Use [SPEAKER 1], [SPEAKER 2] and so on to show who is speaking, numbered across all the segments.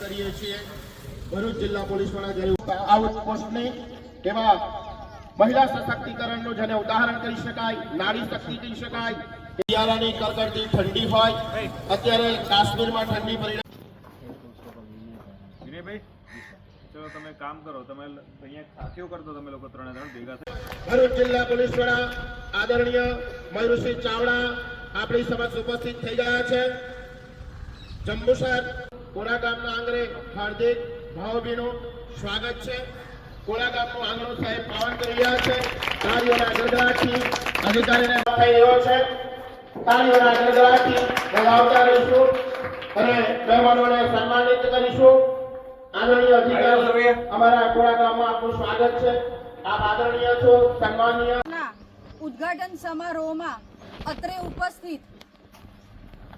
[SPEAKER 1] કરીએ છીએ। ભરૂચ જિલ્લા પોલીસ વડા જ્યારે આઉટપોસ્ટને એવા મહિલા સશક્તિકરણનું જેને ઉદાહરણ કરી શકાય, નારી શક્તિ કહી શકાય। શિયાળાની કડકડતી ઠંડી હોય, અત્યારે કાશ્મીરમાં ઠંડી પડી।
[SPEAKER 2] વિનયભાઈ, ચલો તમે કામ કરો, તમે અહીંયા સાથીઓ કરતો, તમે લોકો ત્રણે ત્રણ ભેગા થઈ।
[SPEAKER 1] ભરૂચ જિલ્લા પોલીસ વડા આદરણીય મયુરસિંહ ચાવડા આપણી સમક્ષ ઉપસ્થિત થઈ ગયા છે। જંબુસર કોરા ગામના આંગણે હાર્દિક ભાવભીનું સ્વાગત છે। કોરા ગામનું આંગણું સાહેબ પાવન કરી રહ્યા છે। તાળીઓના ગડગડાટથી અધિકારીને થઈ રહ્યો છે। તાળીઓના ગડગડાટથી વધાવતા રહીશું અને મહેમાનોને સન્માનિત કરીશું। આદરણીય અધિકારી અમારા કોરા ગામમાં આપનું સ્વાગત છે। આપ આદરણીય છો, સન્માનીય।
[SPEAKER 3] ઉદ્ઘાટન સમારોહમાં અત્રે ઉપસ્થિત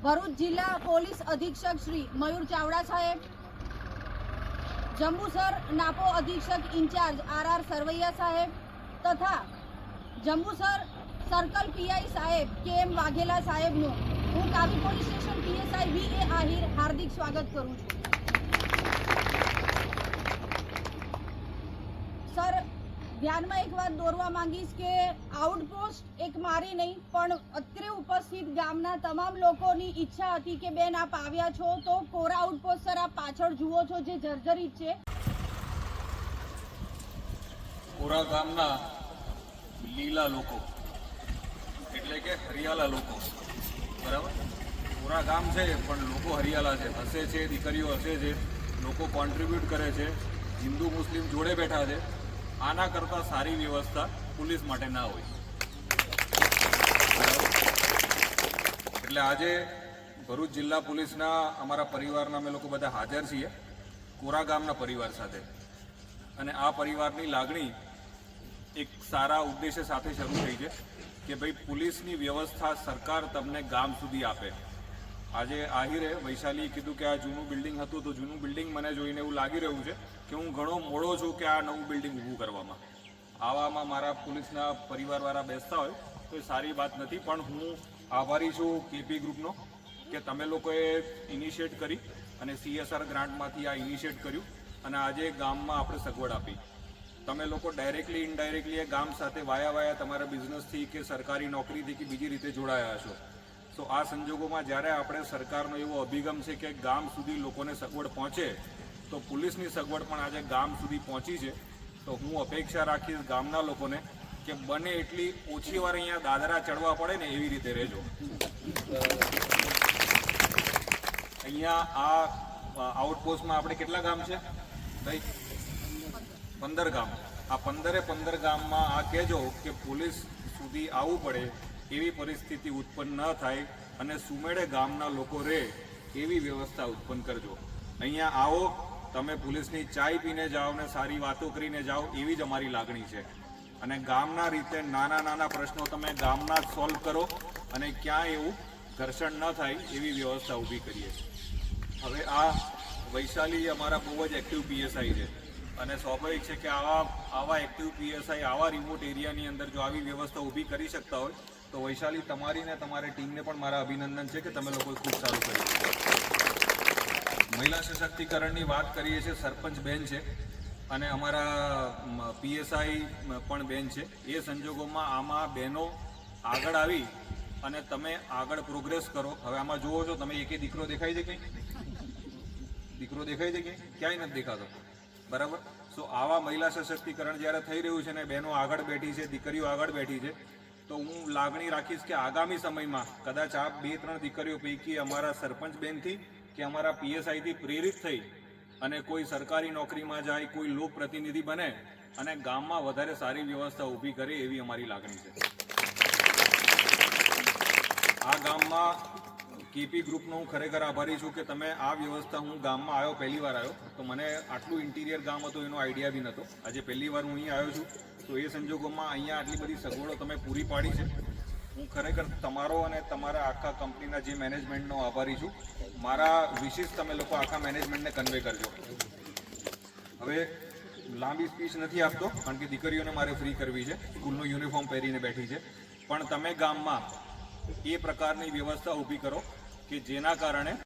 [SPEAKER 3] ભરૂચ જિલ્લા પોલીસ અધિક્ષક શ્રી મયુર ચાવડા સાહેબ, જંબુસર નાપો અધિક્ષક ઇન્ચાર્જ આર સરવૈયા સાહેબ તથા જંબુસર સર્કલ પીઆઈ સાહેબ કેએમ વાઘેલા સાહેબનું હું કાવી પોલીસ સ્ટેશન પીએસઆઈ વીએ આહિર હાર્દિક સ્વાગત કરું છું। સર, ધ્યાનમાં એક વાત દોરવા માંગીશ કે આઉટપોસ્ટ એક મારી નહીં પણ અત્રે ઉપસ્થિત ગામના તમામ લોકોની ઈચ્છા હતી કે બેન આપ આવ્યા છો તો કોરા આઉટપોસ્ટ સર આપ પાછળ જુઓ છો જે જર્જરિત છે।
[SPEAKER 2] કોરા ગામના લીલા લોકો એટલે કે હરિયાળા લોકો, બરાબર? કોરા ગામ છે પણ લોકો હરિયાળા છે, હસે છે, દીકરીઓ હસે છે, લોકો કોન્ટ્રીબ્યુટ કરે છે, હિન્દુ મુસ્લિમ જોડે બેઠા છે। આના કરતાં સારી વ્યવસ્થા પોલીસ માટે ના હોય। એટલે આજે ભરૂચ જિલ્લા પોલીસના અમારા પરિવારના અમે લોકો બધા હાજર છીએ કોરા ગામના પરિવાર સાથે, અને આ પરિવારની લાગણી એક સારા ઉદ્દેશ્ય સાથે શરૂ થઈ છે કે ભાઈ પોલીસની વ્યવસ્થા સરકાર તમને ગામ સુધી આપે। આજે આહિરે વૈશાલીએ કીધું કે આ જૂનું બિલ્ડિંગ હતું, તો જૂનું બિલ્ડિંગ મને જોઈને એવું લાગી રહ્યું છે કે હું ઘણો મોડો છું કે આ નવું બિલ્ડિંગ ઊભું કરવામાં। આવામાં મારા પોલીસના પરિવારવાળા બેસતા હોય તો એ સારી વાત નથી, પણ હું આભારી છું કેપી ગ્રુપનો કે તમે લોકોએ ઇનિશિયેટ કરી અને CSR ગ્રાન્ટમાંથી આ ઇનિશિયેટ કર્યું અને આજે ગામમાં આપણે સગવડ આપી। તમે લોકો ડાયરેક્ટલી ઇનડાયરેક્ટલી એ ગામ સાથે વાયા તમારા બિઝનેસથી કે સરકારી નોકરીથી કે બીજી રીતે જોડાયા છો। તો આ સંજોગોમાં જ્યારે આપણે સરકારનો એવો અભિગમ છે કે ગામ સુધી લોકોને સગવડ પહોંચે, તો પોલીસની સગવડ પણ આજે ગામ સુધી પહોંચી છે। તો હું અપેક્ષા રાખીશ ગામના લોકોને કે બને એટલી ઓછી વાર અહીંયા દાદરા ચડવા પડે ને એવી રીતે રહેજો। અહીંયા આ આઉટપોસ્ટમાં આપણે કેટલા ગામ છે ભાઈ? 15 ગામ। આ 15 ગામમાં આ કહેજો કે પોલીસ સુધી આવવું પડે એવી પરિસ્થિતિ ઉત્પન્ન ન થાય અને સુમેળે ગામના લોકો રહે એવી વ્યવસ્થા ઉત્પન્ન કરજો। અહીંયા આવો, તમે પોલીસની ચાય પીને જાઓ ને સારી વાતો કરીને જાઓ એવી જ અમારી લાગણી છે। અને ગામના રીતે નાના નાના પ્રશ્નો તમે ગામના જ સોલ્વ કરો અને ક્યાંય એવું ઘર્ષણ ન થાય એવી વ્યવસ્થા ઊભી કરીએ। હવે આ વૈશાલી અમારા બહુ જ એક્ટિવ પીએસઆઈ છે અને સ્વાભાવિક છે કે આવા એક્ટિવ પીએસઆઈ આવા રિમોટ એરિયાની અંદર જો આવી વ્યવસ્થા ઊભી કરી શકતા હોય તો વૈશાલી તમારી ને તમારી ટીમને પણ મારા અભિનંદન છે કે તમે લોકોએ ખૂબ સારું કર્યું। મહિલા સશક્તિકરણની વાત કરીએ છીએ, સરપંચ બેન છે અને અમારા પીએસઆઈ પણ બેન છે। એ સંજોગોમાં આમાં બહેનો આગળ આવી અને તમે આગળ પ્રોગ્રેસ કરો। હવે આમાં જુઓ છો તમે, એકે દીકરો દેખાય છે કંઈ? દીકરો દેખાય છે કંઈ? ક્યાંય નથી દેખાતો, બરાબર? સો આવા મહિલા સશક્તિકરણ જ્યારે થઈ રહ્યું છે ને બહેનો આગળ બેઠી છે, દીકરીઓ આગળ બેઠી છે, તો હું લાગણી રાખીશ કે આગામી સમયમાં કદાચ આ 2-3 દીકરીઓ પૈકી અમારા સરપંચ બેનથી કે અમારા પીએસઆઈથી પ્રેરિત થઈ અને કોઈ સરકારી નોકરીમાં જાય, કોઈ લોકપ્રતિનિધિ બને અને ગામમાં વધારે સારી વ્યવસ્થા ઊભી કરે એવી અમારી લાગણી છે। આ ગામમાં કેપી ગ્રુપનો હું ખરેખર આભારી છું કે તમે આ વ્યવસ્થા, હું ગામમાં આવ્યો, પહેલી વાર આવ્યો તો મને આટલું ઇન્ટિરિયર ગામ હતું એનો આઈડિયા બી નહોતો। આજે પહેલી વાર હું અહીં આવ્યો છું તો એ સંજોગોમાં અહીંયા આટલી બધી સગવડો તમે પૂરી પાડી છે। હું ખરેખર તમારો અને તમારા આખા કંપનીના જે મેનેજમેન્ટનો આભારી છું। મારા વિશેષ તમે લોકો આખા મેનેજમેન્ટને કન્વે કરજો। હવે લાંબી સ્પીચ નથી આપતો કારણ કે દીકરીઓને મારે ફ્રી કરવી છે, સ્કૂલનો યુનિફોર્મ પહેરીને બેઠી છે, પણ તમે ગામમાં એ પ્રકારની વ્યવસ્થા ઊભી કરો કે જેના કારણે